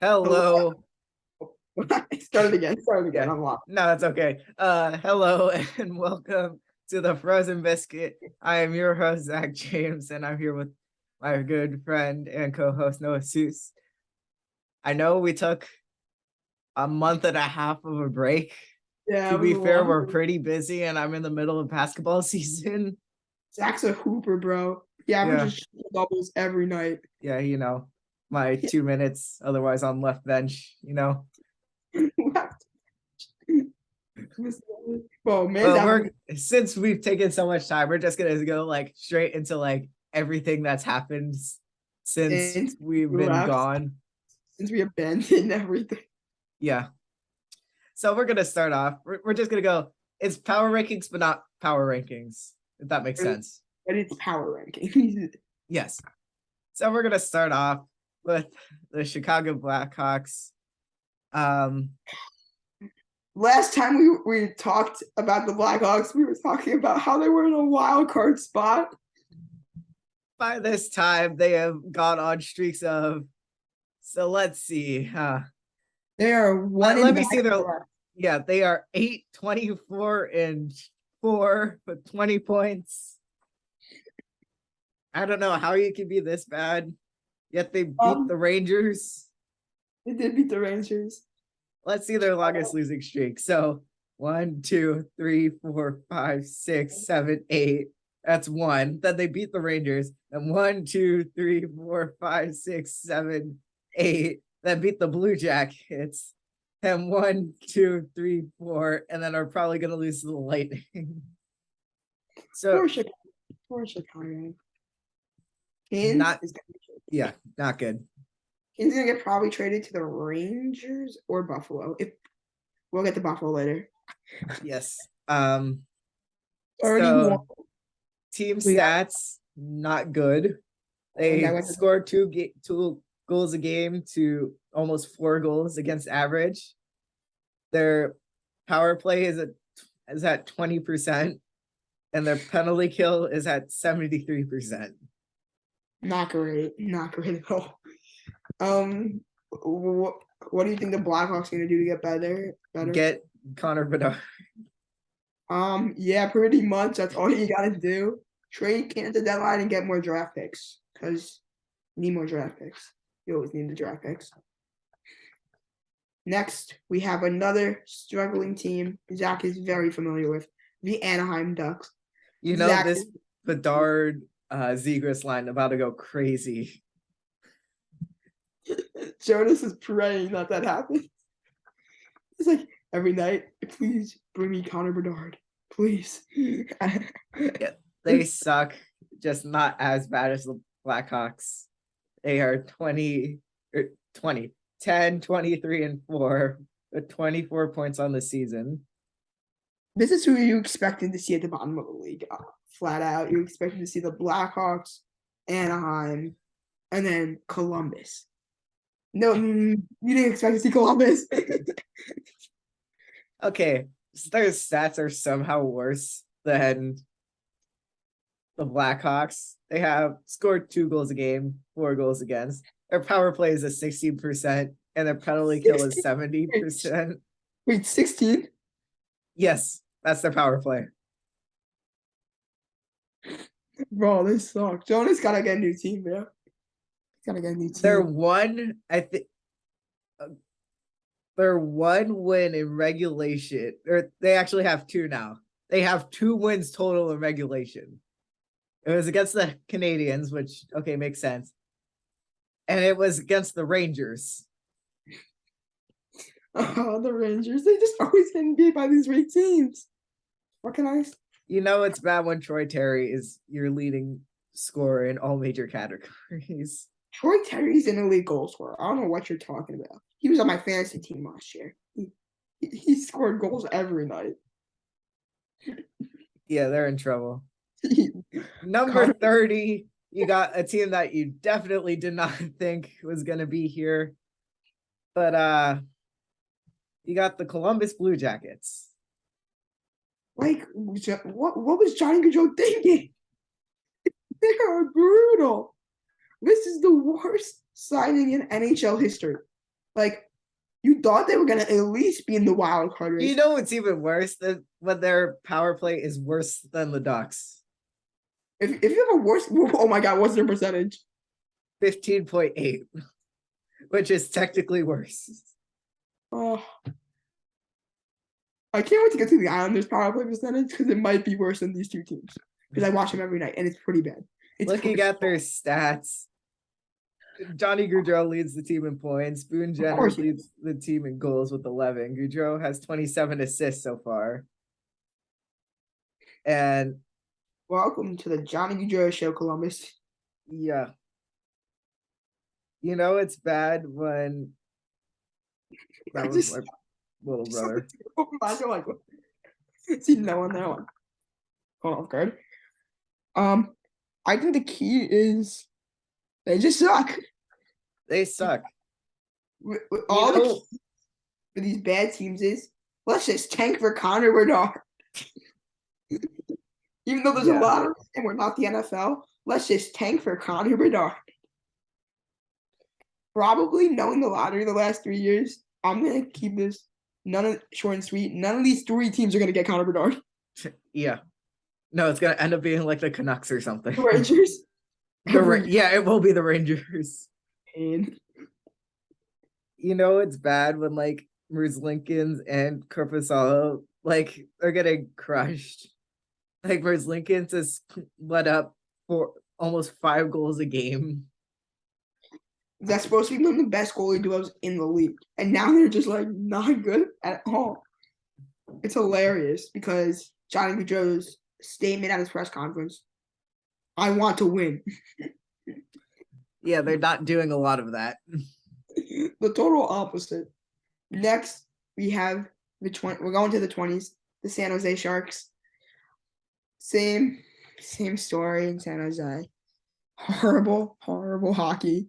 Hello. Hello. Start it again. Start it again. Yeah. I'm lost. No, it's okay. Hello and welcome to the Frozen Biscuit. I am your host, Zach James, and I'm here with my good friend and co-host Noah Seuss. I know we took a month and a half of a break. Yeah, To it was be a fair, long. we're pretty busy and I'm in the middle of basketball season. Zach's a hooper, bro. He Yeah, averages doubles every night. yeah, my 2 minutes, otherwise on left bench. Well, man's Well, we're averaging since we've taken so much time, we're just gonna go like straight into like everything that's happened since since we've we been left, gone. since we abandoned everything. Yeah. So we're gonna start off. We're just gonna go. It's power rankings, but not power rankings, if that makes sense. But it's power ranking. Yes. So we're gonna start off with the Chicago Blackhawks. Um, Last time we talked about the Blackhawks, we were talking about how they were in a wild card spot. by this time they have gone on streaks of. So let's see. They are one Let in me nine. see their. Yeah, they are 8-24-4 with 20 points. I don't know how you can be this bad. Yet they beat the Rangers. They did beat the Rangers. Let's see their longest losing streak. So 1, 2, 3, 4, 5, 6, 7, 8. That's one. Then they beat the Rangers. And 1, 2, 3, 4, 5, 6, 7, 8. Then beat the Blue Jackets. And 1, 2, 3, 4. And then are probably gonna lose to the Lightning. So Poor Chicago. Poor Chicago. Kane's not is yeah, not good. Kane's gonna get probably traded to the Rangers or Buffalo. If we'll get to Buffalo later. Yes. 31. So team We got stats not good. and that They went to scored two goals a game to almost 4 goals against average. Their power play is at 20%, and their penalty kill is at 73%. not great. Not great at all. Um what do you think the Blackhawks gonna do to get better? Get Connor Bedard. Yeah, pretty much. That's all you gotta do. Trade Kane at the deadline and get more draft picks. Because you need more draft picks. You always need the draft picks. Next, we have another struggling team Zach is very familiar with, the Anaheim Ducks. Zach, This Bedard Zegras line about to go crazy. Jonas is praying that happens. It's like every night, please bring me Connor Bedard, please. Yeah, they suck, just not as bad as the Blackhawks. They are 20, 10, 23, and 4 with 24 points on the season. This is who you expected to see at the bottom of the league. Flat out, you expected to see the Blackhawks, Anaheim, and then Columbus. No, you didn't expect to see Columbus. Okay, so their stats are somehow worse than the Blackhawks. They have scored 2 goals a game, 4 goals against. Their power play is at 16%, and their penalty kill is 70%. Wait, 16? Yes, that's their power play. Bro, this sucks. Jonas gotta get a new team, bro. Gotta get a new team. Their one win in regulation, or they actually have 2 now. They have 2 wins total in regulation. It was against the Canadians, which, okay, makes sense. And it was against the Rangers. Oh, the Rangers. They just always getting beat by these weak teams. What can I say? It's bad when Troy Terry is your leading scorer in all major categories. Troy Terry's an elite goal scorer. I don't know what you're talking about. He was on my fantasy team last year. He scored goals every night. Yeah, they're in trouble. Number 30, you got a team that you definitely did not think was going to be here. But you got the Columbus Blue Jackets. Like, what was Johnny Gaudreau thinking? They are brutal. This is the worst signing in NHL history. Like, you thought they were gonna at least be in the wild card race. You know what's even worse than when their power play is worse than the Ducks. If you have a worse, oh my god, what's their percentage? 15.8, which is technically worse. Oh, I can't wait to get to the Islanders power play percentage because it might be worse than these two teams. Because I watch them every night and it's pretty bad. It's Looking at their stats, Johnny Gaudreau leads the team in points. Boone Jenner course he leads the team in goals with 11. Gaudreau has 27 assists so far. And welcome to the Johnny Gaudreau Show, Columbus. yeah. You know it's bad when that was my little brother. You're like, see no one there. Hold on, guard. I think the key is they just suck. They suck. All the key for these bad teams is let's just tank for Connor Bedard. Even though there's a lot of and we're not the NFL, let's just tank for Connor Bedard. Probably knowing the lottery the last 3 years, I'm gonna keep this short and sweet. None of these three teams are gonna get Connor Bedard. Yeah. No, it's gonna end up being like the Canucks or something. The Rangers. Yeah, it will be the Rangers. And you know it's bad when like Bruce Lincoln's and Corpusalo like they're getting crushed. Like Bruce Lincoln's has let up for almost 5 goals a game. that's supposed to be one of the best goalie duos in the league. And now they're just like not good at all. It's hilarious because Johnny Gaudreau's statement at his press conference, I want to win. Yeah, they're not doing a lot of that. The total opposite. Next, we have we're going to the 20s, the San Jose Sharks. Same story in San Jose. Horrible hockey.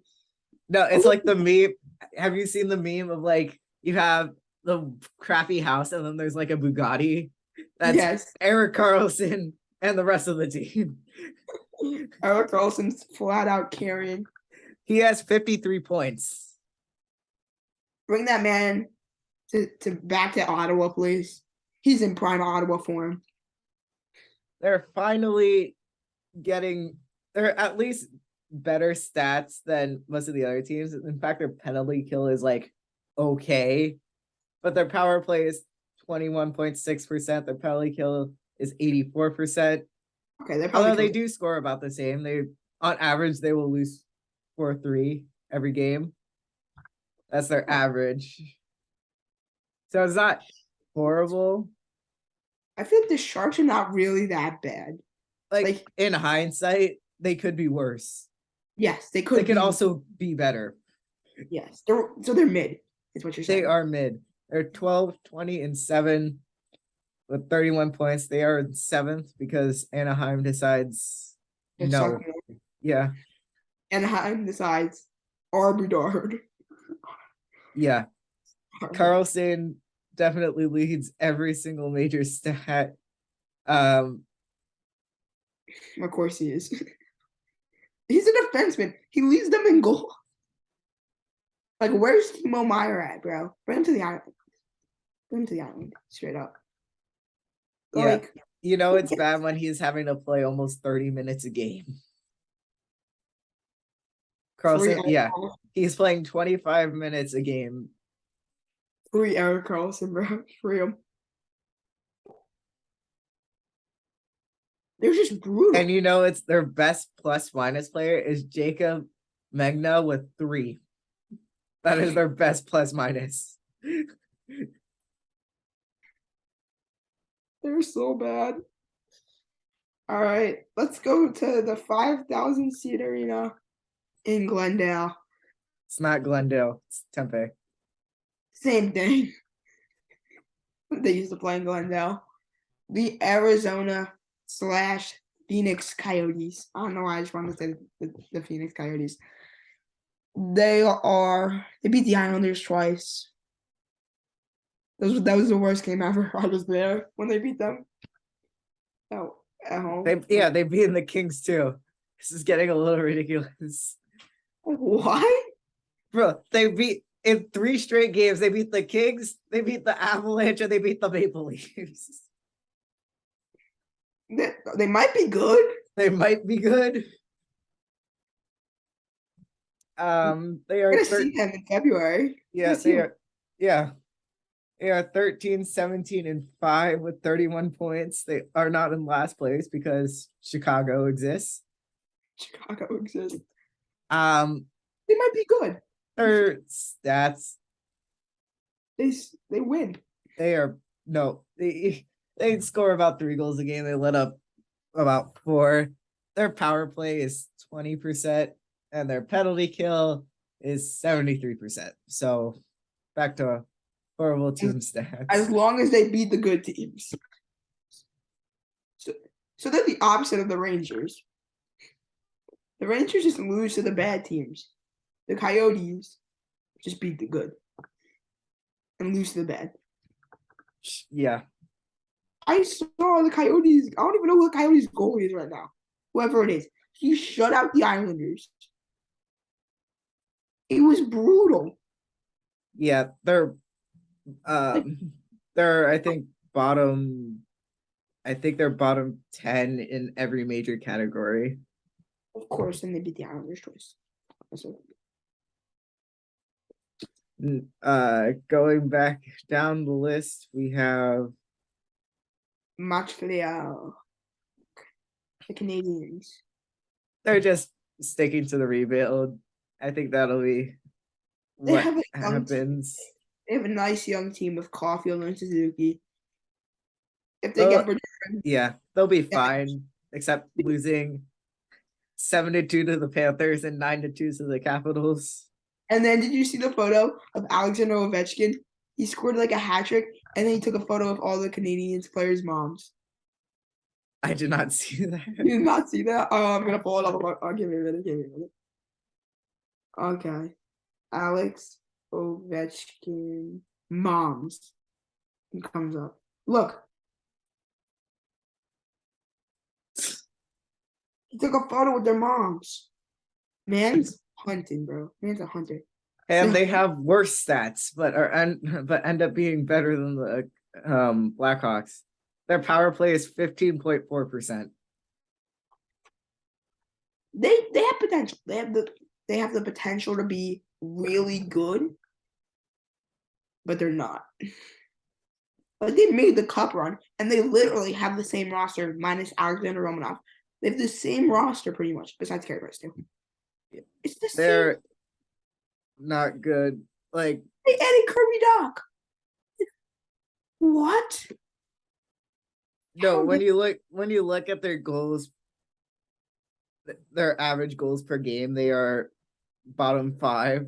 No, it's like the meme. Have you seen the meme of like you have the crappy house and then there's like a Bugatti? That's Erik Karlsson and the rest of the team. Erik Karlsson's flat out carrying. He has 53 points. Bring that man to back to Ottawa, please. He's in prime Ottawa form. They're finally they're at least better stats than most of the other teams. In fact, their penalty kill is like okay, but their power play is 21.6%. Their penalty kill is 84%. Okay, although they do score about the same. They on average they will lose 4-3 every game. That's their average. So it's not horrible. I feel like the Sharks are not really that bad. Like in hindsight, they could be worse. Yes, they could. They could also be better. Yes, they're mid. Is what you're saying. They are mid. They're 12, 20, and 7 with 31 points. They are 7th because Anaheim decides no. Yeah. Anaheim decides Bedard. Yeah. Karlsson definitely leads every single major stat. Of course he is. He's a defenseman. He leads them in goal. Like, where's Timo Meier at, bro? Bring him to the island. Bring him to the island, straight up. Like, you know it's bad when he's having to play almost 30 minutes a game. Karlsson, he's playing 25 minutes a game. Free Erik Karlsson, bro. Free him. They're just brutal. And you know it's their best plus minus player is Jacob Megna with 3. That is their best plus minus. They're so bad. All right, let's go to the 5,000 seat arena in Glendale. It's not Glendale, it's Tempe. Same thing. They used to play in Glendale. The Arizona/Phoenix Coyotes. I don't know why I just wanted to say the Phoenix Coyotes. They beat the Islanders twice. That was the worst game ever. I was there when they beat them. Oh, at home. They beat the Kings too. This is getting a little ridiculous. Why? Bro, they beat in 3 straight games, they beat the Kings, they beat the Avalanche, and they beat the Maple Leafs. They might be good. They might be good. They I'm are gonna see them in February. yeah, they are yeah. They are 13, 17, and 5 with 31 points. They are not in last place because Chicago exists. Chicago exists. Um, They might be good. their stats, They win. they are no, they score about 3 goals a game. They let up about 4. Their power play is 20%, and their penalty kill is 73%. So back to horrible team stats. As long as they beat the good teams. So they're the opposite of the Rangers. The Rangers just lose to the bad teams. The Coyotes just beat the good and lose to the bad. Yeah. I saw the Coyotes. I don't even know who the Coyotes goalie is right now. Whoever it is. He shut out the Islanders. It was brutal. Yeah, they're I think they're bottom 10 in every major category. Of course, then they beat the Islanders twice. Going back down the list, we have Montreal. The Canadiens. they're just sticking to the rebuild. I think that'll be what happens. They have a nice young team with Caulfield and Suzuki. If they get yeah, they'll be fine, except losing 7-2 to the Panthers and 9-2 to the Capitals. And then did you see the photo of Alexander Ovechkin? He scored like a hat trick, and then he took a photo of all the Canadiens players' moms. I did not see that. You did not see that? Oh, I'm gonna pull it up. I'll give me a minute. Okay. Alex Ovechkin moms. It comes up. Look. He took a photo with their moms. Man's hunting, bro. Man's a hunter. And they have worse stats, but end up being better than the Blackhawks. Their power play is 15.4%. They have potential. They have the potential to be really good, but they're not. But they made the cup run, and they literally have the same roster minus Alexander Romanov. They have the same roster pretty much, besides Carey Price too. It's the They're same. Not good. Like they added Kirby Doc. What? No, when you look at their goals, their average goals per game, they are bottom 5.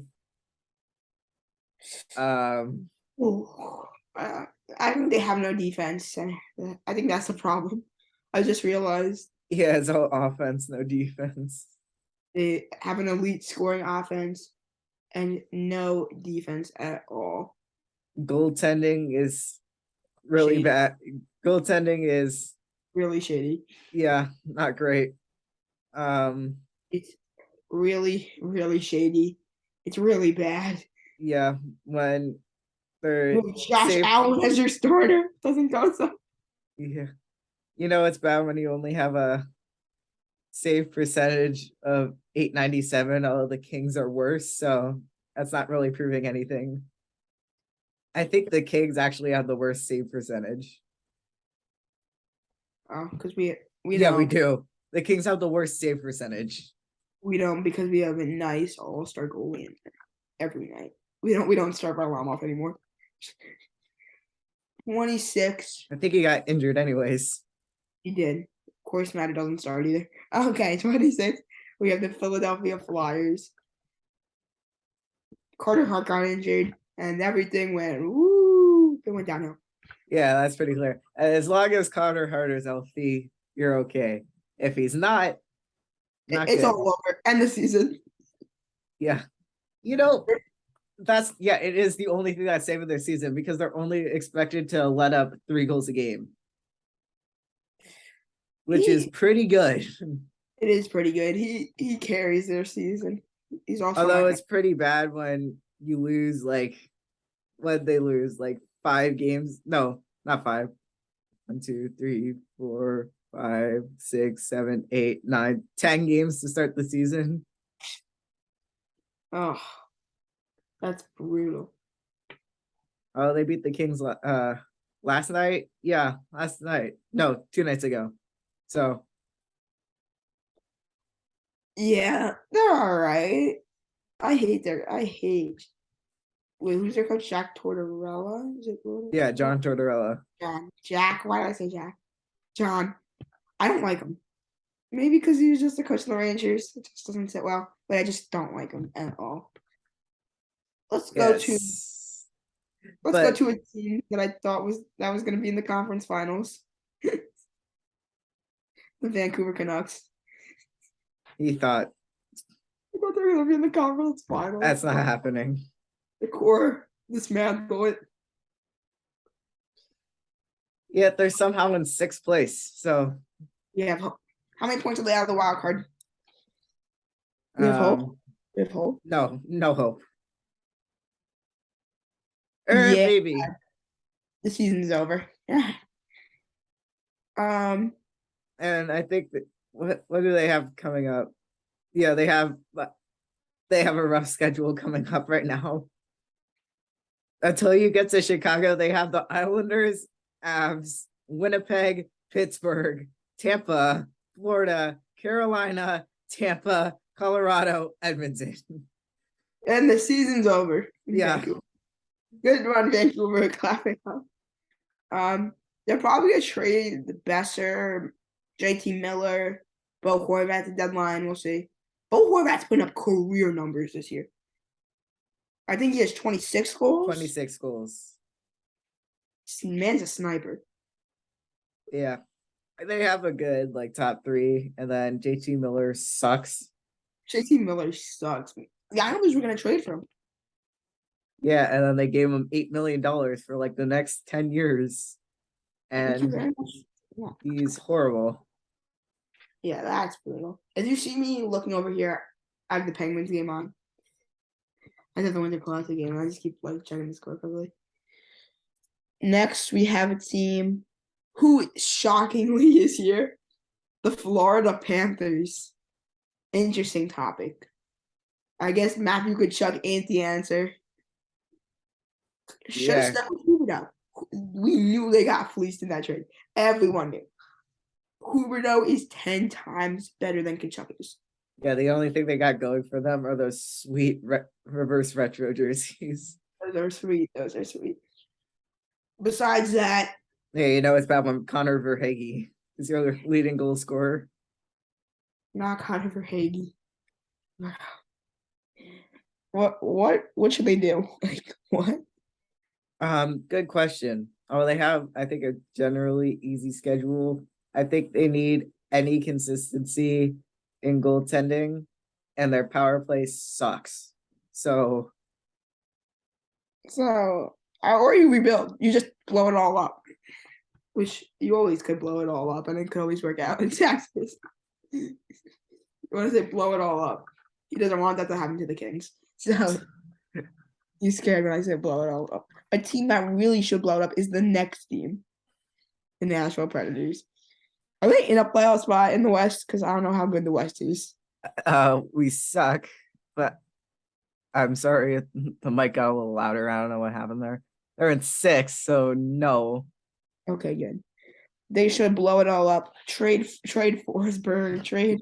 I think they have no defense, and I think that's the problem. I just realized. Yeah, it's all offense, no defense. They have an elite scoring offense and no defense at all. Goaltending is really shady. Bad. Goaltending is really shady. Yeah, not great. It's really, really shady. It's really bad. Yeah, when they're Josh Allen as your starter doesn't go so. Yeah, it's bad when you only have a save percentage of 897. All the Kings are worse, so that's not really proving anything. I think the Kings actually have the worst save percentage. Oh, because we do. The Kings have the worst save percentage. We don't, because we have a nice all-star goalie in there every night. We don't start Varlamov anymore. 26. I think he got injured anyways. He did. Of course, Matt doesn't start either. Okay, 26. We have the Philadelphia Flyers. Carter Hart got injured, and everything went it went downhill. Yeah, that's pretty clear. As long as Carter Hart is healthy, you're okay. If he's not it's good. All over. End the season. Yeah. It is the only thing that's saving their season, because they're only expected to let up 3 goals a game, which is pretty good. It is pretty good. He carries their season. He's also although it's pretty bad when you lose like what did they lose? Like 5 games? No, not 5. 1, 2, 3, 4, 5, 6, 7, 8, 9, 10 games to start the season. Oh, that's brutal. Oh, they beat the Kings last night. Yeah, last night. No, 2 nights ago. So Yeah, they're all right. I hate. Wait, who's their coach? Jack Tortorella? Is it Tortorella? yeah, John Tortorella. John. Jack. Why did I say Jack? John. I don't like him. Maybe because he was just the coach of the Rangers. It just doesn't sit well. But I just don't like him at all. Let's go to Yes. let's go But to a team that I thought was going to be in the conference finals. The Vancouver Canucks. he thought I thought they were going to be in the conference finals. that's not happening. The core dismantle it. Yet they're somehow in 6th place. So Yeah. How many points are they out of the wild card? We have hope. We have hope. No hope. Yeah. Maybe. The season's over. Yeah. And I think that what do they have coming up? Yeah, they have a rough schedule coming up right now. Until you get to Chicago, they have the Islanders, Avs, Winnipeg, Pittsburgh, Tampa, Florida, Carolina, Tampa, Colorado, Edmonton. And the season's over. Yeah. Vancouver. Good run, Vancouver. Clapping up. They're probably gonna trade the Besser, JT Miller, Bo Horvat at the deadline. We'll see. Bo Horvat's putting up career numbers this year. I think he has 26 goals. 26 goals. Man's a sniper. Yeah. They have a good like top 3, and then JT Miller sucks. JT Miller sucks. The Islanders were gonna trade for him. Yeah, and then they gave him $8 million for like the next 10 years. Thank you very And much. Yeah. he's horrible. Yeah, that's brutal. As you see me looking over here, I have the Penguins game on. I have the Winter Classic game. I just keep like checking the score quickly. Next, we have a team who shockingly is here. The Florida Panthers. Interesting topic. I guess Matthew could chuck ain't the answer. Should have stuck with Huberdeau. We knew they got fleeced in that trade. Everyone knew. Huberdeau is 10 times better than Kachuk is. Yeah, the only thing they got going for them are those sweet reverse retro jerseys. Those are sweet. Those are sweet. Besides that, Hey, you know it's bad when Connor Verhage is your leading goal scorer. not Connor Verhage. What should they do? Like what? Good question. Oh, they have, I think, a generally easy schedule. I think they need any consistency in goaltending, and their power play sucks. So Or you rebuild. You just blow it all up. Which you always could blow it all up, and it could always work out in Texas. You want to say blow it all up? He doesn't want that to happen to the Kings. So he's scared when I say blow it all up. A team that really should blow it up is the next team, the Nashville Predators. Are they in a playoff spot in the West? Because I don't know how good the West is. we suck, but I'm sorry, the mic got a little louder. I don't know what happened there. They're in 6, so no. Okay, good. They should blow it all up. Trade Forsberg, trade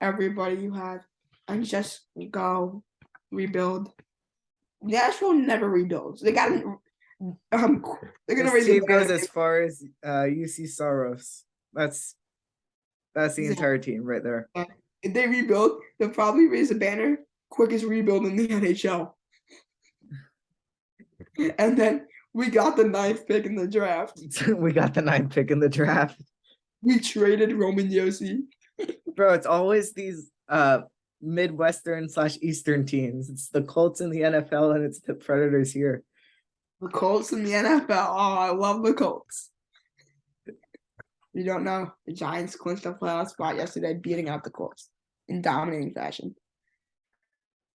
everybody you have, and just go rebuild. Nashville never rebuilds. They got they're gonna This raise team the goes banner. as far as UC Soros. That's the entire team right there. If they rebuild, they'll probably raise a banner. Quickest rebuild in the NHL. And then we got the 9th pick in the draft. We got the 9th pick in the draft. We traded Roman Josi. Bro, it's always these Midwestern/Eastern teams. It's the Colts in the NFL, and it's the Predators here. The Colts in the NFL. Oh, I love the Colts. You don't know, the Giants clinched a playoff spot yesterday, beating out the Colts in dominating fashion.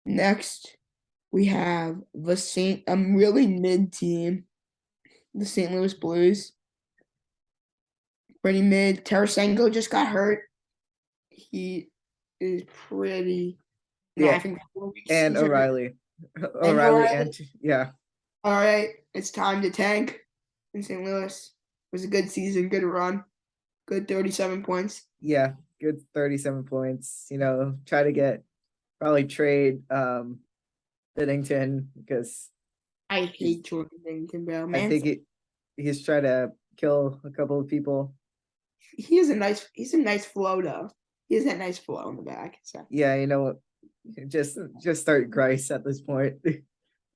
Next, We have really mid team, the St. Louis Blues. Pretty mid. Tarasenko just got hurt. He is pretty. No, I Yeah, think 4 weeks. and He's hurt. O'Reilly. And O'Reilly O'Reilly. and yeah. All right, it's time to tank in St. Louis. It was a good season, good run, good 37 points. Yeah, good 37 points. Try to get probably trade Binnington because I hate Jordan Binnington, bro. I Man, think he's trying to kill a couple of people. he's a nice flow though. He has that nice flow in the back. So Yeah, just start Grice at this point.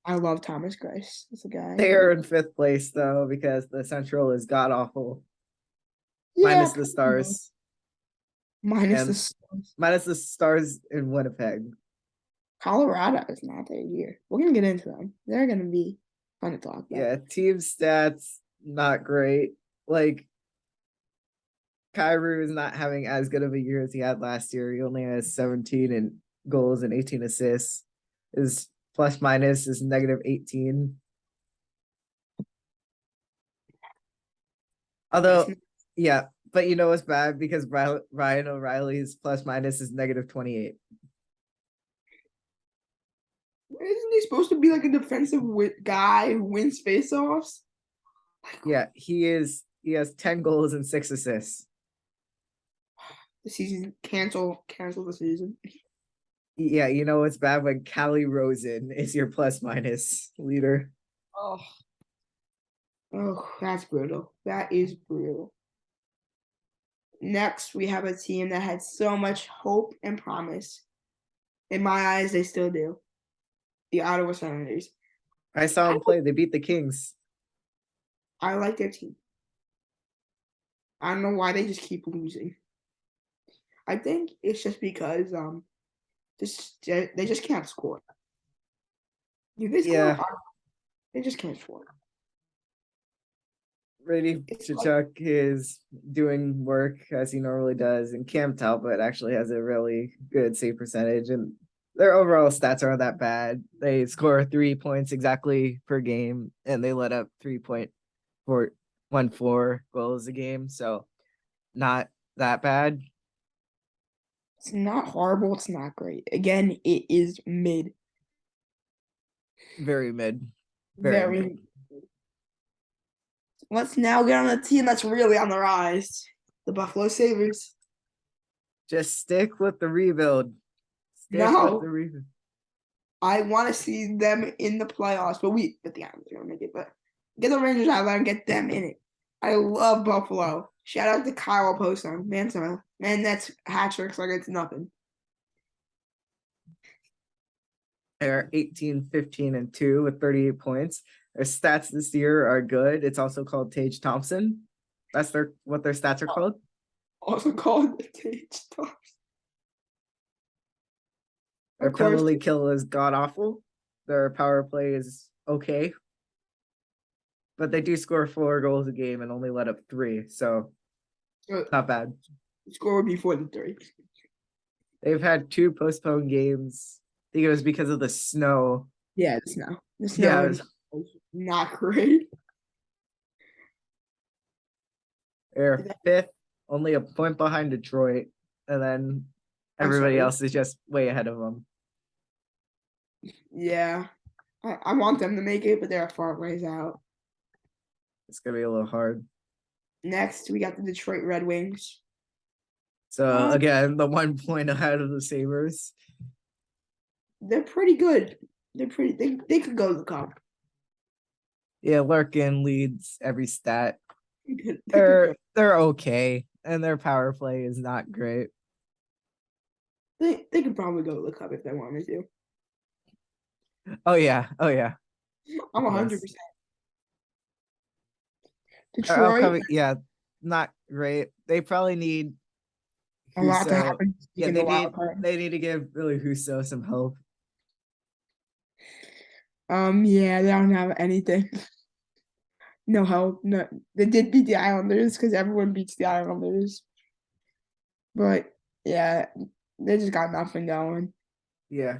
I love Thomas Grice. That's a guy. They are in 5th place though because the Central is god awful. Yeah, Minus the Stars. minus And the Stars. minus the Stars in Winnipeg. Colorado is not their year. We're gonna get into them. They're gonna be fun to talk about. Yeah, team stats not great. Like Kyrou is not having as good of a year as he had last year. He only has 17 in goals and 18 assists. His plus minus is -18. Although, yeah, but it's bad because Ryan O'Reilly's plus minus is -28. Isn't he supposed to be like a defensive guy who wins faceoffs? Yeah, he is. He has 10 goals and 6 assists. The season cancel the season. Yeah, it's bad when Callie Rosen is your plus minus leader. Oh, that's brutal. That is brutal. Next, we have a team that had so much hope and promise. In my eyes, they still do. The Ottawa Senators. I saw them play. They beat the Kings. I like their team. I don't know why they just keep losing. I think it's just because they just can't score. Yeah. They just can't score. Brady Tkachuk is doing work as he normally does, and Cam Talbot actually has a really good save percentage, and their overall stats aren't that bad. They score 3 points exactly per game, and they let up 3.414 goals a game, so not that bad. It's not horrible. It's not great. Again, it is mid. Very mid. Very mid. Let's now get on a team that's really on the rise. The Buffalo Sabres. Just stick with the rebuild. No. I want to see them in the playoffs, but the Islanders are gonna make it. But get the Rangers out there and get them in it. I love Buffalo. Shout out to Kyle Poson. Man, that's hat tricks like it's nothing. They're 18, 15, and 2 with 38 points. Their stats this year are good. It's also called Tage Thompson. That's what their stats are called. Also called Tage Thompson. Their penalty kill is god awful. Their power play is okay. But they do score 4 goals a game and only let up 3. So not bad. The score would be 4 to 3. They've had 2 postponed games. I think it was because of the snow. Yeah, the snow. The snow was not great. They're 5th, only a point behind Detroit, and then everybody else is just way ahead of them. Yeah, I want them to make it, but they're far ways out. It's gonna be a little hard. Next, we got the Detroit Red Wings. So again, the 1 point ahead of the Sabres. They're pretty good. They could go to the cup. Yeah, Larkin leads every stat. They're okay, and their power play is not great. They could probably go to the cup if they wanted to. Oh yeah. I'm 100%. Detroit. Yeah, not great. They probably need a lot to happen. Yeah, they need to give Billy Husso some help. Yeah, they don't have anything. No help. No, they did beat the Islanders because everyone beats the Islanders. But yeah, they just got nothing going. Yeah.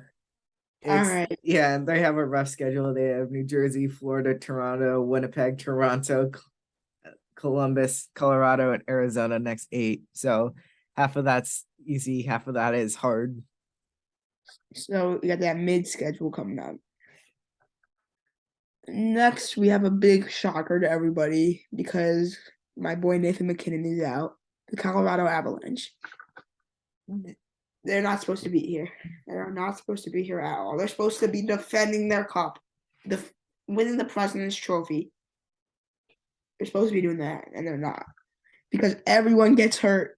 It's right. yeah, and they have a rough schedule. They have New Jersey, Florida, Toronto, Winnipeg, Toronto, Columbus, Colorado, and Arizona next 8. So half of that's easy, half of that is hard. So we got that mid schedule coming up. Next, we have a big shocker to everybody because my boy Nathan McKinnon is out. The Colorado Avalanche. They're not supposed to be here. They're not supposed to be here at all. They're supposed to be defending their cup, winning the President's Trophy. They're supposed to be doing that, and they're not because everyone gets hurt.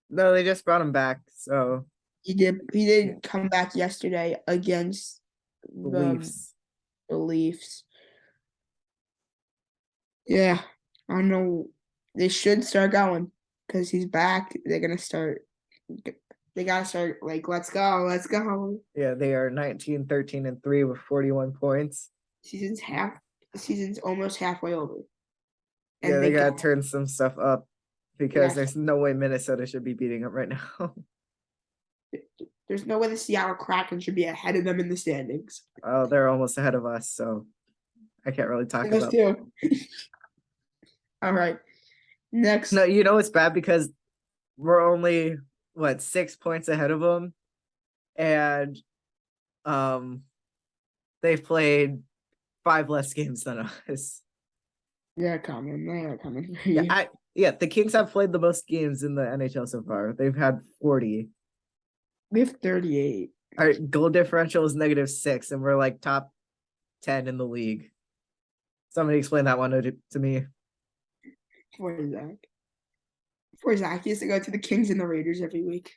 No, they just brought him back. So He did come back yesterday against the the Leafs. Leafs. Yeah, I don't know. They should start going because he's back. They're gonna start. They gotta start like, let's go, let's go. Yeah, they are 19, 13, and 3 with 41 points. Season's almost halfway over. Yeah, And they they gotta got turn some stuff up because Yes. there's no way Minnesota should be beating them right now. there's no way the Seattle Kraken should be ahead of them in the standings. Oh, they're almost ahead of us, so I can't really talk Those about. two. All right. Next. No, you know it's bad because we're only 6 points ahead of them, and they've played 5 less games than us. They're coming. They're coming. Yeah, the Kings have played the most games in the NHL so far. They've had 40. We have 38. Our goal differential is -6, and we're like top 10 in the league. Somebody explain that one to me. Poor Zach. Poor Zach. He has to go to the Kings and the Raiders every week.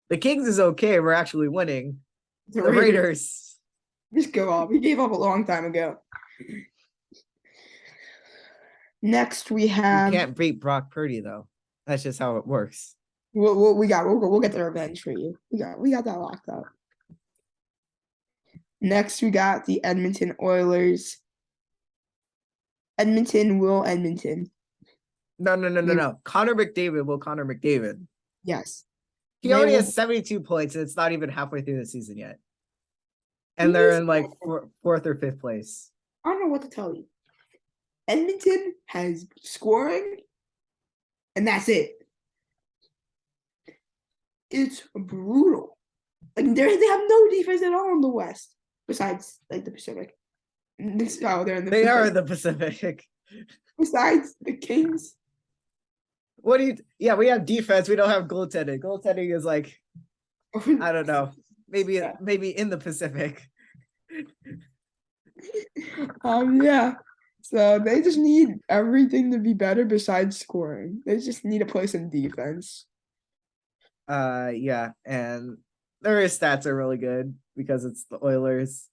The Kings is okay. We're actually winning. The The Raiders. Just go off. He gave up a long time ago. Next, we You have. can't beat Brock Purdy though. That's just how it works. We'll get the revenge for you. We got that locked up. Next, we got the Edmonton Oilers. Edmonton. No. Connor McDavid will Connor McDavid. Yes. He They only will- has 72 points, and it's not even halfway through the season yet. And they're in like 4th or 5th place. I don't know what to tell you. Edmonton has scoring, and that's it. It's brutal. Like they have no defense at all in the West, besides like the Pacific. Oh, they're in the. They are in the Pacific. Besides the Kings. What do you? Yeah, we have defense. We don't have goaltending. Goaltending is like, I don't know, maybe in the Pacific. Yeah. So they just need everything to be better besides scoring. They just need to play some defense. Yeah, and their stats are really good because it's the Oilers.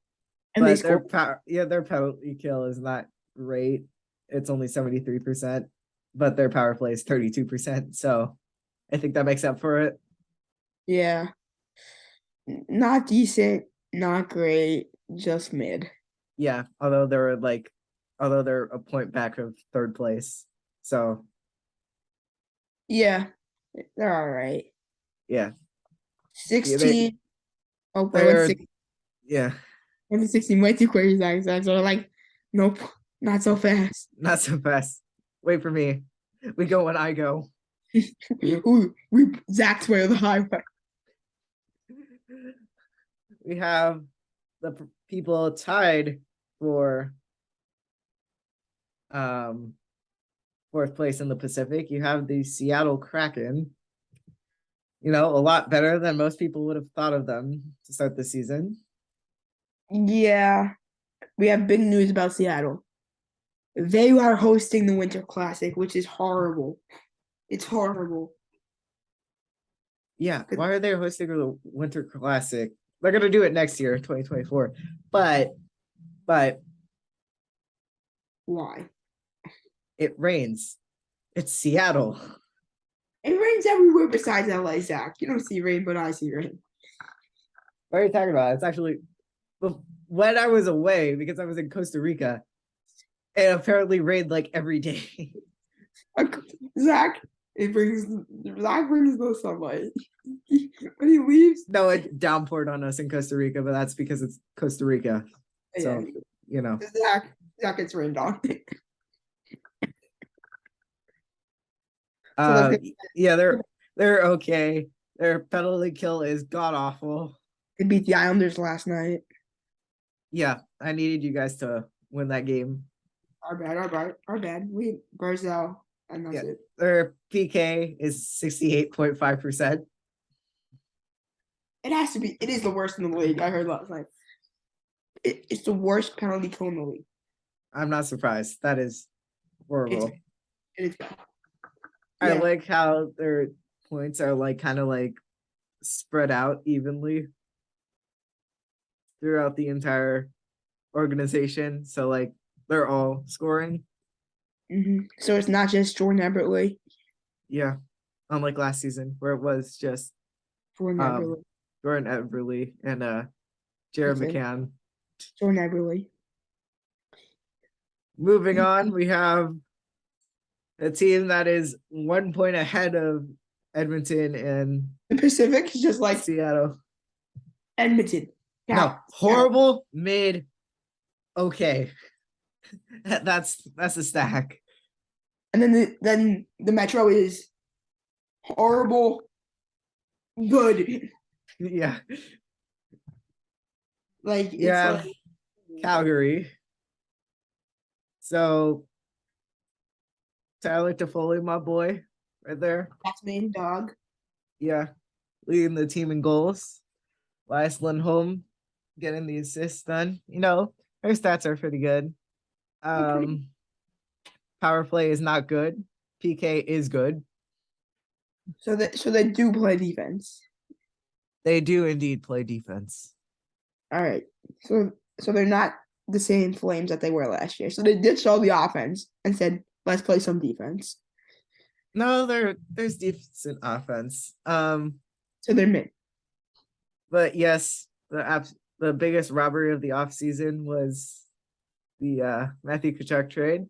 And but they their score. their penalty kill is not great. It's only 73%, but their power play is 32%. So I think that makes up for it. Yeah. Not decent, not great, just mid. Yeah, although they're a point back of 3rd place. So Yeah. They're all right. yeah. 16. Oh, They're, 16. yeah. 16 way too crazy. Zags are like, nope, not so fast. Not so fast. Wait for me. We go when I go. we Zach's way of the highway. We have the people tied for 4th place in the Pacific. You have the Seattle Kraken. A lot better than most people would have thought of them to start the season. Yeah. We have big news about Seattle. They are hosting the Winter Classic, which is horrible. It's horrible. Yeah, why are they hosting the Winter Classic? They're gonna do it next year, 2024. But Why? it rains. It's Seattle. It rains everywhere besides LA, Zach. You don't see rain, but I see rain. What are you talking about? It's actually when I was away because I was in Costa Rica, it apparently rained like every day. Zach brings no sunlight. when he leaves. No, it downpoured on us in Costa Rica, but that's because it's Costa Rica. So, you know. Zach gets rained on. Yeah, they're okay. Their penalty kill is god awful. They beat the Islanders last night. Yeah, I needed you guys to win that game. Our bad. We Barzell, and that's it. Their PK is 68.5%. It has to be. It is the worst in the league. I heard last night. It's the worst penalty kill in the league. I'm not surprised. That is horrible. It is bad. I like how their points are like kind of like spread out evenly throughout the entire organization. So like they're all scoring. So it's not just Jordan Eberle. Yeah, unlike last season where it was just Jordan Eberle and Jared McCann. Jordan Eberle. Moving on, we have a team that is 1 point ahead of Edmonton and the Pacific is just like Seattle. Edmonton. No, horrible, mid, okay. That's a stack. And then the Metro is horrible, good. Yeah. Like yeah, it's like Calgary. So Tyler Toffoli, my boy, right there. That's main dog. Yeah, leading the team in goals. Elias Lindholm getting the assists done. You know, her stats are pretty good. Power play is not good. PK is good. So they do play defense. They do indeed play defense. All right. So they're not the same Flames that they were last year. So they ditched all the offense and said, let's play some defense. No, there's decent offense. So they're mid. But yes, the biggest robbery of the offseason was the Matthew Tkachuk trade.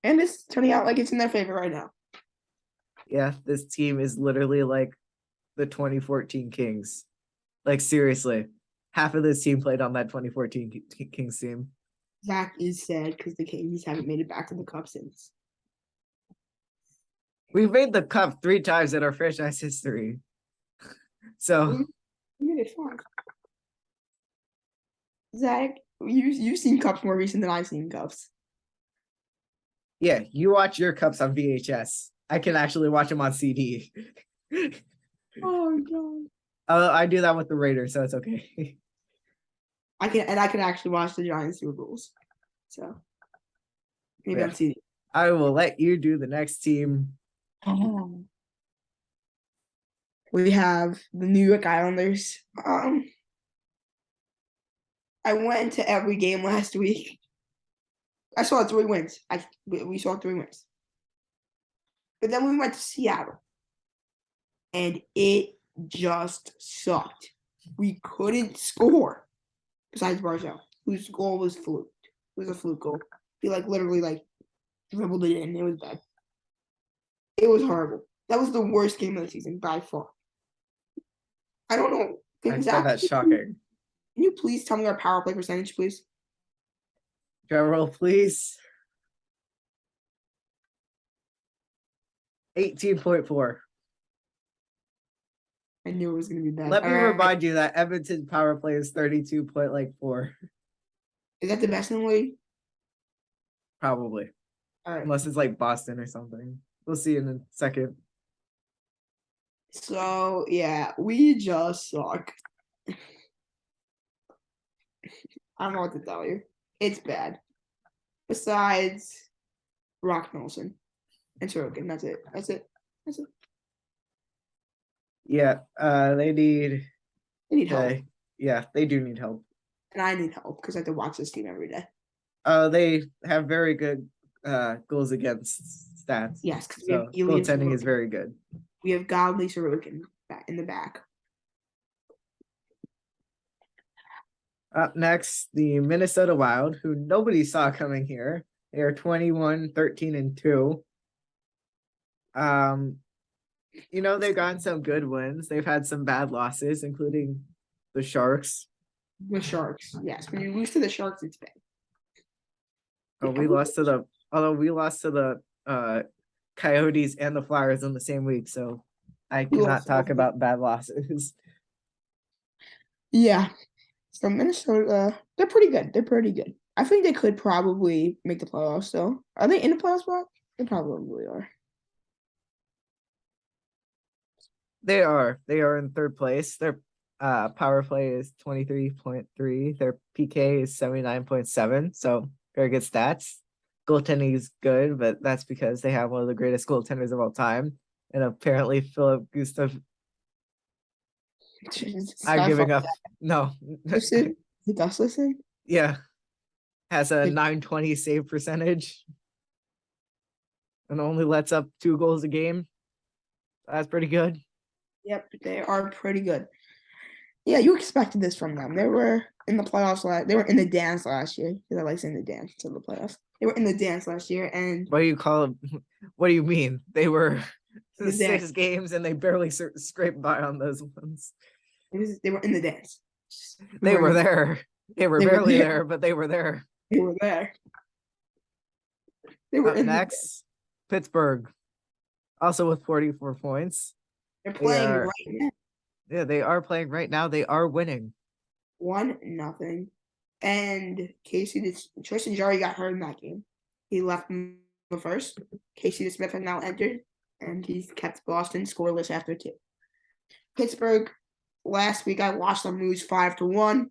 And it's turning out like it's in their favor right now. Yeah, this team is literally like the 2014 Kings. Like seriously, half of this team played on that 2014 Kings team. Zach is sad because the Kings haven't made it back to the Cup since. We've made the Cup 3 times in our franchise history. So we made it far. Zach, you've seen Cups more recent than I've seen Cups. Yeah, you watch your Cups on VHS. I can actually watch them on CD. Oh god. I do that with the Raiders, so it's okay. I can actually watch the Giants Super Bowls. So maybe on CD. I will let you do the next team. We have the New York Islanders. I went to every game last week. I saw 3 wins. We saw 3 wins. But then we went to Seattle. And it just sucked. We couldn't score. Besides Barzell, whose goal was fluked. It was a fluke goal. He literally dribbled it in. It was bad. It was horrible. That was the worst game of the season by far. I don't know. I find that shocking. Can you please tell me our power play percentage, please? Drum roll, please. 18.4. I knew it was going to be bad. Let me remind you that Edmonton power play is 32.4. Is that the best in the league? Probably. All right. Unless it's like Boston or something. We'll see in a second. So, yeah, we just suck. I don't know what to tell you. It's bad. Besides Rock Nelson and Sorokin. That's it. Yeah, they need help. Yeah, they do need help. And I need help because I have to watch this team every day. They have very good goals against stats. Yes, because so goaltending is very good. We have Godley Sorokin in the back. Up next, the Minnesota Wild, who nobody saw coming here. They are 21, 13, and 2. You know, they've gotten some good wins. They've had some bad losses, including the Sharks. The Sharks. Yes, when you lose to the Sharks, it's bad. Oh, we lost to the although we lost to the Coyotes and the Flyers in the same week, so I We cannot lost talk both of them. about bad losses. Yeah. So Minnesota, they're pretty good. They're pretty good. I think they could probably make the playoffs though. Are they in the playoffs spot? They probably are. They are. They are in third place. Their power play is 23.3. Their PK is 79.7. So very good stats. Goaltending is good, but that's because they have one of the greatest goaltenders of all time. And apparently Philip Gustav. I'm giving up. No. Listen, he does listen. Yeah. Has a Like, 920 save percentage. And only lets up 2 goals a game. That's pretty good. yep, they are pretty good. Yeah, you expected this from them. They were in the playoffs they were in the dance last year. Because I like saying the dance to the playoffs. They were in the dance last year, and What do you call them? What do you mean? They were The 6 dance. games and they barely scraped by on those ones. they were in the dance. They were there. They were They were barely there. there, but they were there. They were there. They were Up in. next, Pittsburgh, also with 44 points. They're They playing are, right now. yeah, they are playing right now. They are winning. 1-0. And Tristan Jarry got hurt in that game. He left in the first. Casey DeSmith has now entered, and he's kept Boston scoreless after 2. Pittsburgh, last week I watched them lose 5-1,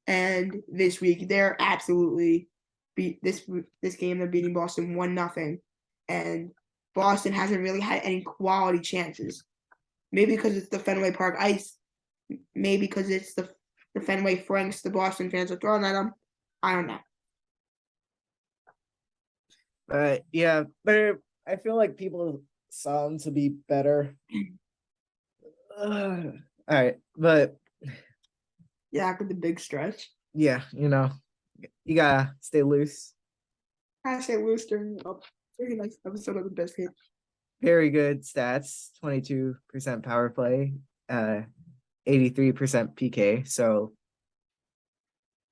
and this week they're absolutely beat this game. They're beating Boston 1-0, and Boston hasn't really had any quality chances. Maybe because it's the Fenway Park ice. Maybe because it's the Fenway Franks the Boston fans are throwing at them. I don't know. But yeah, but I feel like people saw them to be better. All right, but Yeah, after the big stretch. yeah, you know, you gotta stay loose. I say loose during a very nice episode of the Biscuit. Very good stats, 22% power play, 83% PK. So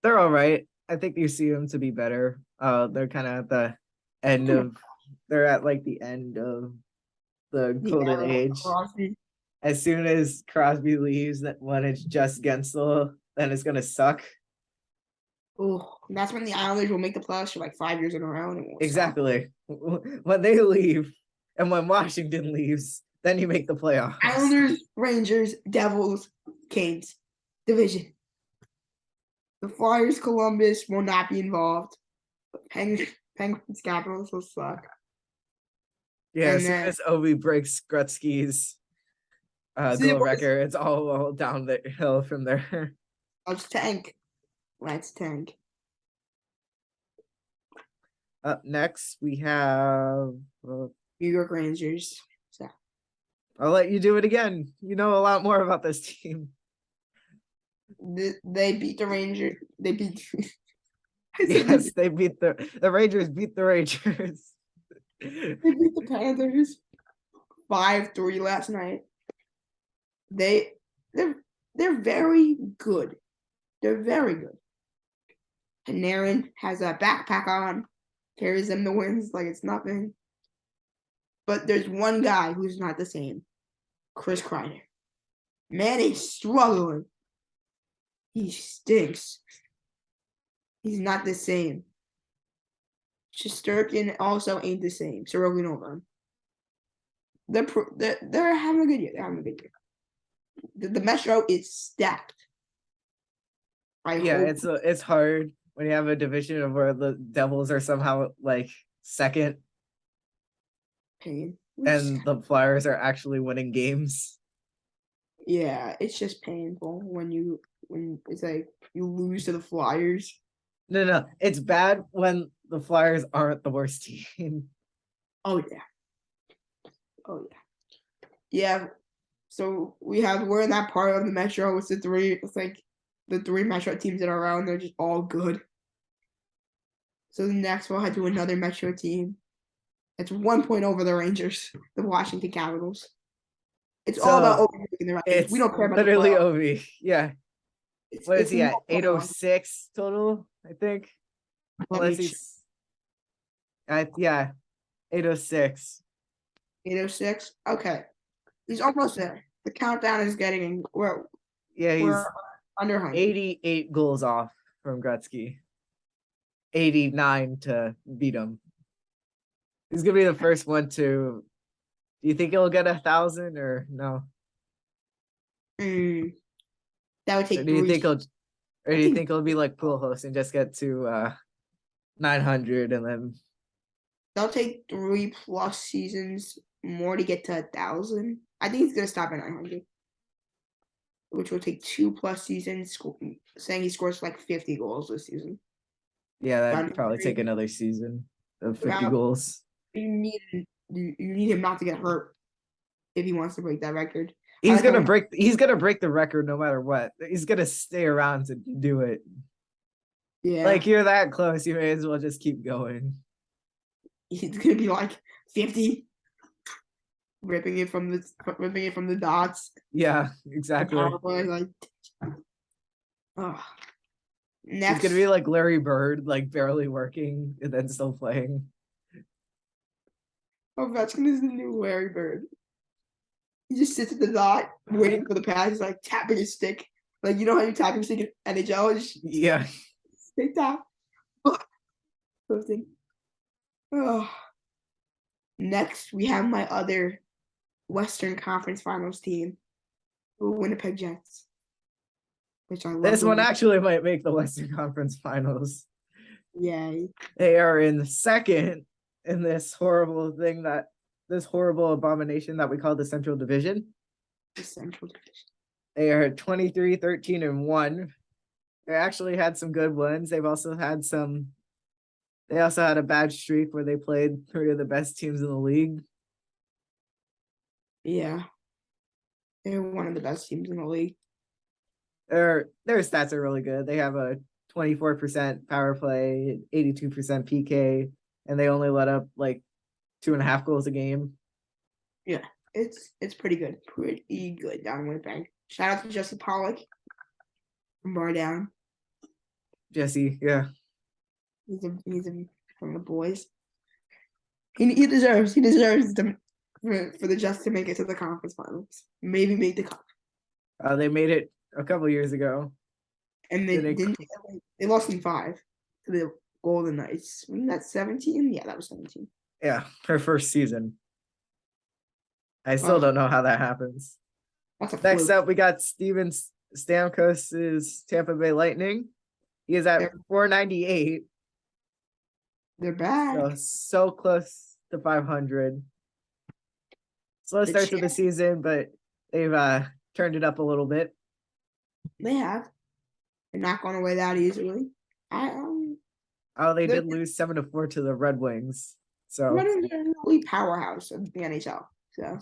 they're all right. I think you see them to be better. They're kind of at the end of, they're at like the end of the golden age. Crosby. As soon as Crosby leaves, that when it's just Gensel, then it's gonna suck. Oh, that's when the Islanders will make the playoffs for like 5 years in a row. And Exactly. When they leave and when Washington leaves, then you make the playoffs. Islanders, Rangers, Devils, Canes, division. The Flyers, Columbus will not be involved. Penguins, Capitals will suck. Yeah, And as soon then- as Ovi breaks Gretzky's goal record, it's all down the hill from there. Let's tank. Let's tank. Up next, we have. New York Rangers. So I'll let you do it again. You know a lot more about this team. they beat the Rangers. They beat. Yes, they beat the Rangers. Beat the Rangers. They beat the Panthers 5-3 last night. They're very good. They're very good. Panarin has a backpack on, carries them the wins like it's nothing. But there's one guy who's not the same. Chris Kreider. Man, he's struggling. He stinks. He's not the same. Shesterkin also ain't the same. Sorokin over him. They're having a good year. They're having a good year. The Metro is stacked. It's hard when you have a division of where the Devils are somehow like second, pain. and the Flyers are actually winning games. Yeah, it's just painful when it's like you lose to the Flyers. No, it's bad when the Flyers aren't the worst team. Oh yeah. Yeah. So we're in that part of the Metro. It's like the 3 Metro teams that are around. They're just all good. So the next we'll head to another Metro team. It's 1 point over the Rangers, the Washington Capitals. It's all about So overtaking the records. We it's don't care about the literally playoffs. Ovi. Yeah. What is It's he at? more fun. 806 total, I think. Let me Unless check. he's yeah, 806. 806. Okay. He's almost there. The countdown is getting Yeah, we're he's under 100. 88 goals off from Gretzky. 89 to beat him. He's gonna be the first one to. Do you think he'll get 1,000 or no? That would Or take do you 3. think he'll? Or I do you think think he'll be like Pujols and just get to 900 and then? that'll take 3+ seasons more to get to 1,000. I think he's gonna stop at 900, which will take 2+ seasons. Saying he scores like 50 goals this season. Yeah, that'd About probably take another season of 50 about- goals. you need you need him not to get hurt if he wants to break that record. He's gonna break. He's gonna break the record no matter what. He's gonna stay around to do it. Yeah, Like you're that close, you may as well just keep going. he's gonna be like 50, ripping it from the dots. Yeah, The exactly. power play, like, oh. He's Next, gonna be like Larry Bird, like barely working and then still playing. Ovechkin is the new Larry Bird. He just sits at the dot, waiting for the pass. He's like tapping his stick, like you know how you tap your stick in NHL. Just Yeah. stick tap. Something. Oh. Next, we have my other Western Conference Finals team, the Winnipeg Jets, which I love. This one actually might make the Western Conference Finals. Yay! They are in second in this horrible abomination that we call the Central Division. The Central Division. They are 23, 13, and 1. They actually had some good ones. They also had a bad streak where they played 3 of the best teams in the league. Yeah, they're one of the best teams in the league. Their stats are really good. They have a 24% power play, 82% PK, and they only let up like 2.5 goals a game. Yeah, it's pretty good. Pretty good down in Winnipeg. Shout out to Jesse Pollock from Bar Down. Jesse, yeah. He's from the boys. He deserves to, for the Jets to make it to the conference finals. Maybe make the cup. They made it a couple years ago. And they lost in 5 to the Golden Knights. Wasn't that 17? Yeah, that was 17. Yeah, her first season. I still don't know how that happens. Next up, we got Steven Stamkos's Tampa Bay Lightning. He is at 498. They're back. So close to 500. Slow start to the season, but they've turned it up a little bit. They have. They're not going away that easily. They did lose 7-4 to the Red Wings. So Red Wings are an elite powerhouse of the NHL. So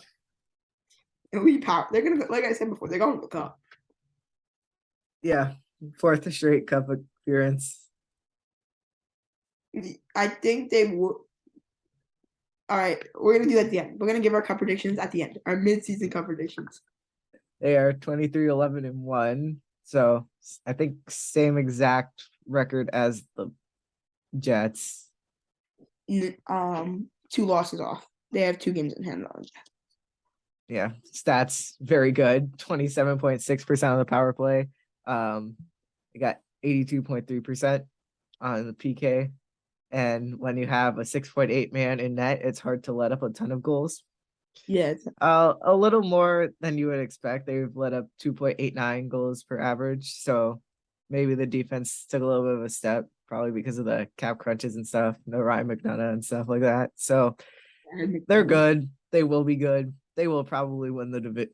elite power. They're gonna, like I said before, they're going to the cup. Yeah, 4th straight cup appearance. I think they would. All right, we're gonna do that at the end. We're gonna give our cup predictions at the end. Our mid-season cup predictions. They are 23, 11, and 1. So I think same exact record as the Jets. 2 losses off. They have 2 games in hand on Jets. Yeah, stats very good. 27.6% on the power play. They got 82.3% on the PK. And when you have a 6.8 man in net, it's hard to let up a ton of goals. Yeah, a little more than you would expect. They've let up 2.89 goals per average. So maybe the defense took a little bit of a step, probably because of the cap crunches and stuff. No Ryan McDonough and stuff like that. So they're good. They will be good. They will probably win the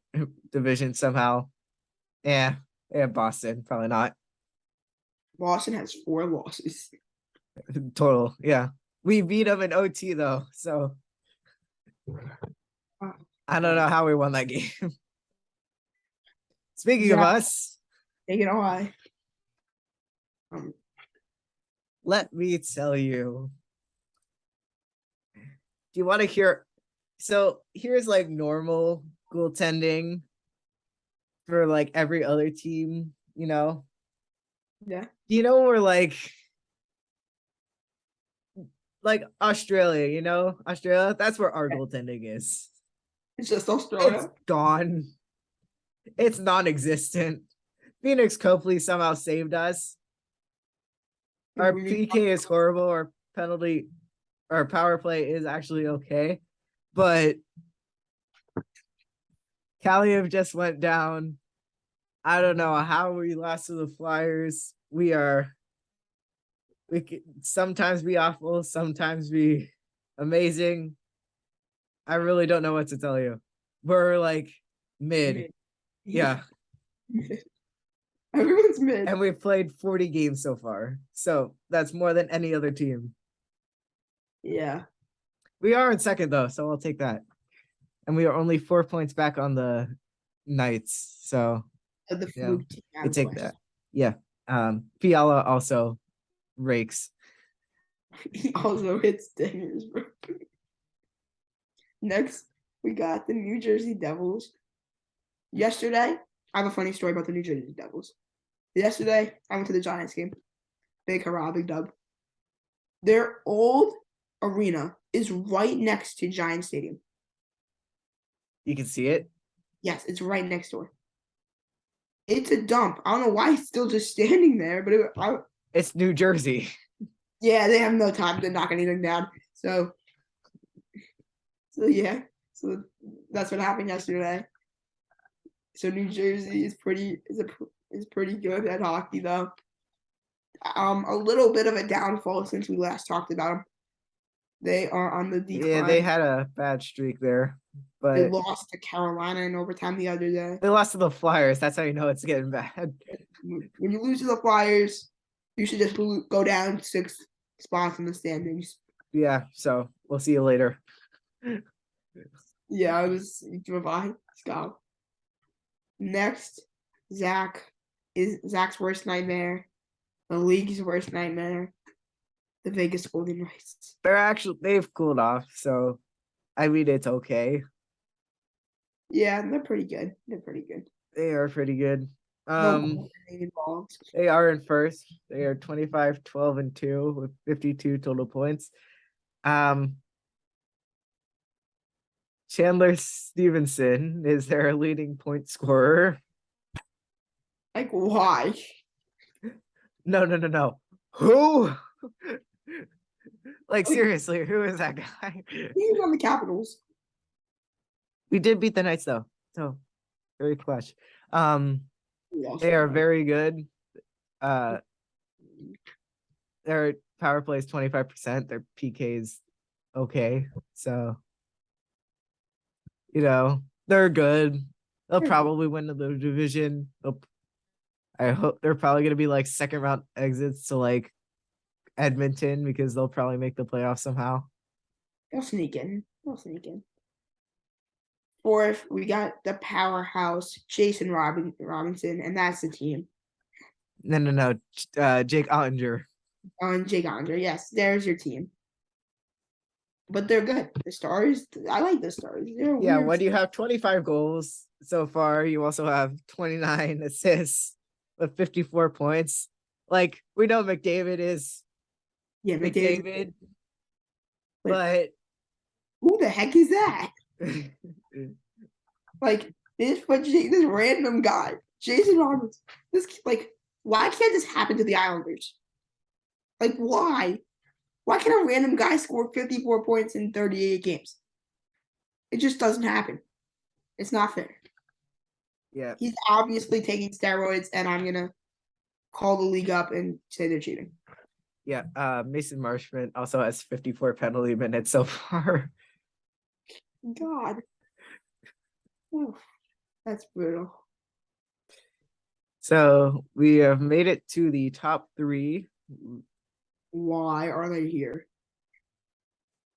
division somehow. Yeah, Boston, probably not. Boston has 4 losses. Total, yeah. We beat them in OT though, so I don't know how we won that game. Speaking of us, take it away. Let me tell you. Do you want to hear? So here's like normal goaltending for like every other team, you know. Yeah. You know, we're like Australia, you know, Australia, that's where our goaltending is. It's just It's Australia. gone. It's non-existent. Phoenix Copley somehow saved us. Our We need- PK is horrible. Our power play is actually okay, but Kaliev just went down. I don't know how we lost to the Flyers. We can sometimes be awful, sometimes be amazing. I really don't know what to tell you. We're like mid. Mid. Yeah. Everyone's mid. And we've played 40 games so far. So that's more than any other team. Yeah. We are in second though, so I'll take that. And we are only 4 points back on the Knights. So The yeah, fluke team out I of the take West. that. Yeah. Fiala also rakes. He also hits dingers, bro. Next, we got the New Jersey Devils. Yesterday, I have a funny story about the New Jersey Devils. Yesterday, I went to the Giants game. Big hurrah, big dub. Their old arena is right next to Giant Stadium. You can see it. Yes, it's right next door. It's a dump. I don't know why it's still just standing there, but It's New Jersey. yeah, they have no time to knock anything down. So yeah, so that's what happened yesterday. So New Jersey is pretty good at hockey though. A little bit of a downfall since we last talked about them. They are on the decline. Yeah, they had a bad streak there, They but lost to Carolina in overtime the other day. they lost to the Flyers. That's how you know it's getting bad. When you lose to the Flyers, you should just go down 6 spots in the standings. Yeah, so we'll see you later. Yeah, it was goodbye. Let's go. Next, Zach's worst nightmare. The league's worst nightmare. The Vegas Golden Knights. They've cooled off, so I mean it's okay. Yeah, they're pretty good. They're pretty good. They are pretty good. No involved. They are in first. They are 25, 12, and 2 with 52 total points. Chandler Stevenson is their leading point scorer. Like, why? No. Who? Like, seriously, who is that guy? He's on the Capitals. We did beat the Knights though, so very clutch. They They are very good. Their power play is 25%. Their PK is okay. So, you know, they're good. They'll probably win the division. I hope they're probably gonna be like second round exits to like Edmonton because they'll probably make the playoffs somehow. They'll sneak in. Fourth, we got the powerhouse Jason Robinson, and that's the team. No. Jake Ottinger. On Jake Andre, yes, there's your team. But they're good. The Stars, I like the Stars. They're Yeah, weird. when you have 25 goals so far, you also have 29 assists with 54 points. Like, we know McDavid is McDavid, but who the heck is that? Like this random guy, Jason Roberts. Why can't this happen to the Islanders? Like, why? Why can a random guy score 54 points in 38 games? It just doesn't happen. It's not fair. Yeah. He's obviously taking steroids, and I'm gonna call the league up and say they're cheating. Yeah. Mason Marshman also has 54 penalty minutes so far. God. Oof, that's brutal. So we have made it to the top 3. Why are they here?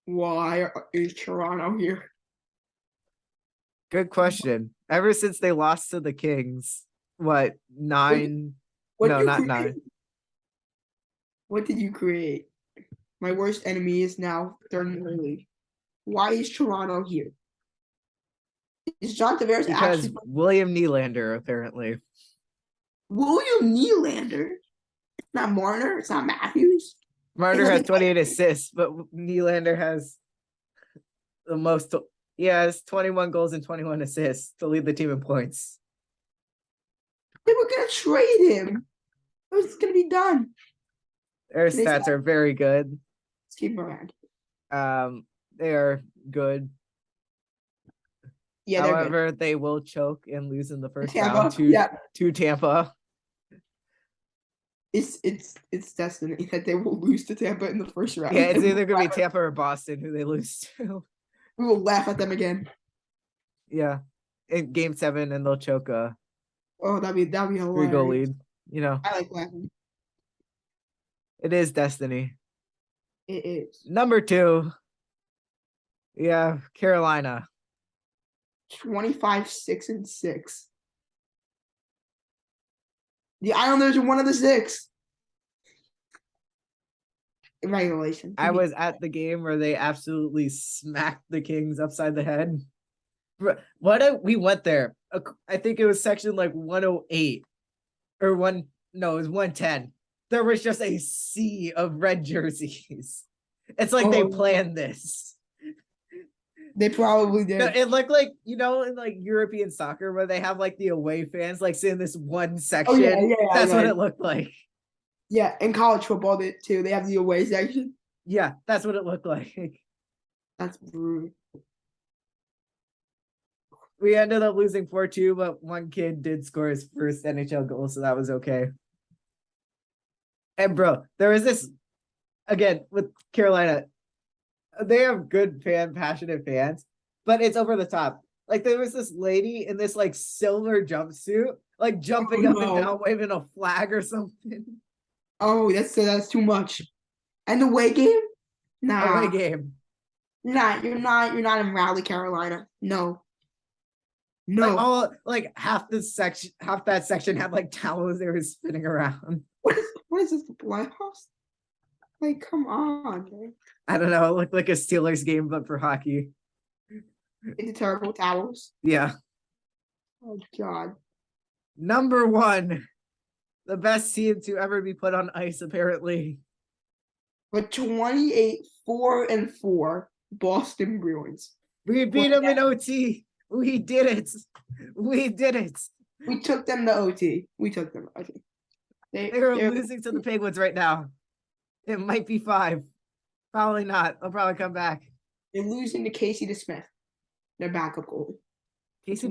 Why is Toronto here? Good question. Ever since they lost to the Kings, what, 9? What No, you not create? 9. What did you create? My worst enemy is now third in the league. Why is Toronto here? Is John Tavares because actually William Nylander apparently. William Nylander? It's not Marner. It's not Matthews. Marner has 28 assists, but Nylander has the most. He has 21 goals and 21 assists to lead the team in points. They were gonna trade him. It was gonna be done. Their stats are very good. Let's keep him around. They are good. Yeah, however, they will choke and lose in the first Tampa, round to Tampa. It's destiny that they will lose to Tampa in the first round. Yeah, it's either gonna be Tampa or Boston who they lose to. We will laugh at them again. Yeah, in Game 7, and they'll choke a that'd be hilarious. 3-goal lead. You know, I like laughing. it is destiny. It is. Number 2, yeah, Carolina. 25-6-6. The Islanders are one of the 6. In regulation. I was at the game where they absolutely smacked the Kings upside the head. We went there. I think it was section like 108 or it was 110. There was just a sea of red jerseys. It's like they planned this. They probably did. It looked like, in like European soccer where they have like the away fans like sit in this one section. That's what it looked like. Yeah, and college football did too. They have the away section. Yeah, that's what it looked like. That's brutal. We ended up losing 4-2, but one kid did score his first NHL goal, so that was okay. And bro, there was this, again, with Carolina, they have good passionate fans, but it's over the top. Like there was this lady in this like silver jumpsuit, like jumping up and down, waving a flag or something. Oh, that's too much. And the away game? Nah. Away game. Nah, you're not in Raleigh, Carolina. No. No. Like half that section had like towels they were spinning around. What is this, the playoffs? Like, come on, man. I don't know. It looked like a Steelers game, but for hockey. It's terrible towels. Yeah. Oh God. Number 1, the best team to ever be put on ice, apparently. But 28-4-4 Boston Bruins. We beat them in OT. We did it. We did it. We took them to OT. They are losing to the Penguins right now. It might be 5. Probably not. They'll probably come back. They're losing to Casey DeSmith, their backup goalie. Casey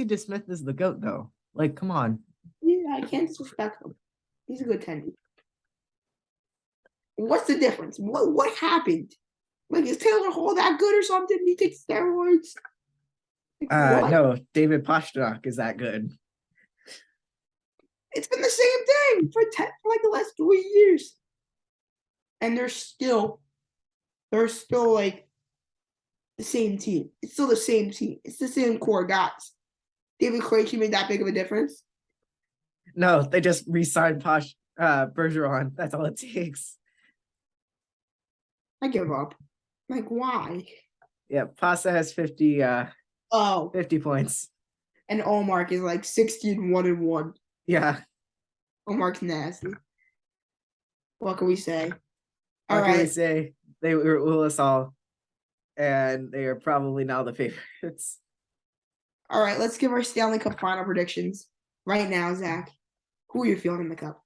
DeSmith is the GOAT, though. Like, come on. Yeah, I can't disrespect him. He's a good tendy. What's the difference? What happened? Like, is Taylor Hall that good or something? He takes steroids. No, David Pastrnak is that good. It's been the same thing for like the last 3 years, and they're still like the same team. It's still the same team. It's the same core guys. David Krejci made that big of a difference? No, they just re-signed Bergeron. That's all it takes. I give up. Like, why? Yeah, Pasta has 50 points. And Allmark is like 16-1-1. Yeah. Allmark's nasty. What can we say? What can we say? They rule us all. And they are probably now the favorites. All right, let's give our Stanley Cup final predictions. Right now, Zach, who are you feeling in the cup?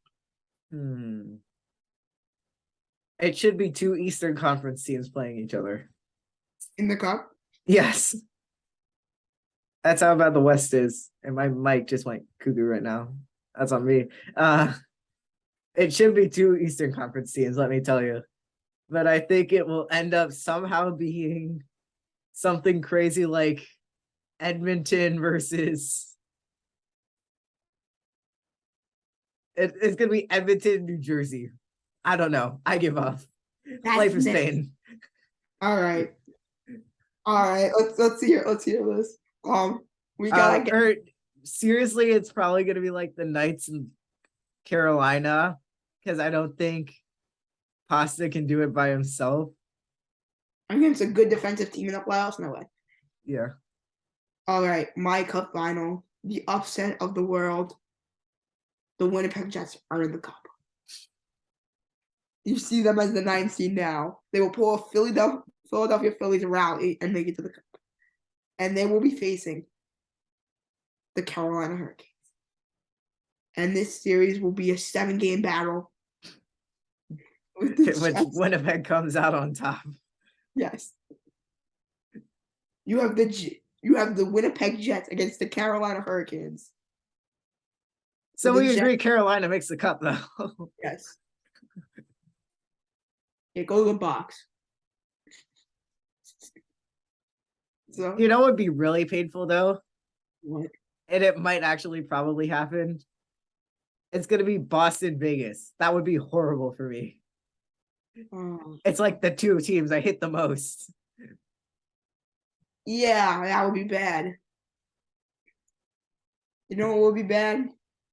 It should be 2 Eastern Conference teams playing each other. In the cup? Yes. That's how bad the West is. And my mic just went cuckoo right now. That's on me. It should be 2 Eastern Conference teams, let me tell you. But I think it will end up somehow being something crazy like Edmonton versus... It's going to be Edmonton, New Jersey. I don't know. I give up. Life is pain. All right. Let's hear this. We got seriously, it's probably gonna be like the Knights in Carolina because I don't think Pasta can do it by himself. I mean, it's a good defensive team in the playoffs. No way. Yeah. All right, my cup final, the upset of the world. The Winnipeg Jets are in the cup. You see them as the 9th seed now. They will pull a Philadelphia Phillies rally and make it to the cup. And they will be facing the Carolina Hurricanes. And this series will be a 7-game battle. Which Winnipeg comes out on top. Yes. You have the Winnipeg Jets against the Carolina Hurricanes. So we agree Carolina makes the cup, though. Yes. Yeah, go to the box. So You know what would be really painful, though? what? And it might actually probably happen. It's going to be Boston, Vegas. That would be horrible for me. It's like the two teams I hit the most. Yeah, that would be bad. You know what would be bad?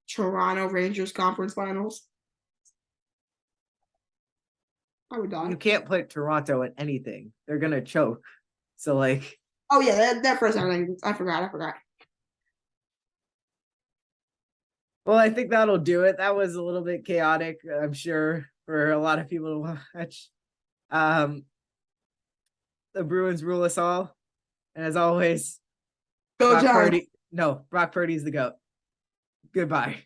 Toronto Rangers conference finals. I would die. You can't put Toronto in anything. They're going to choke. So, like. Oh, yeah, that first time. I forgot. Well, I think that'll do it. That was a little bit chaotic, I'm sure, for a lot of people to watch. The Bruins rule us all. And as always, Go Giants. Brock Purdy's the GOAT. Goodbye.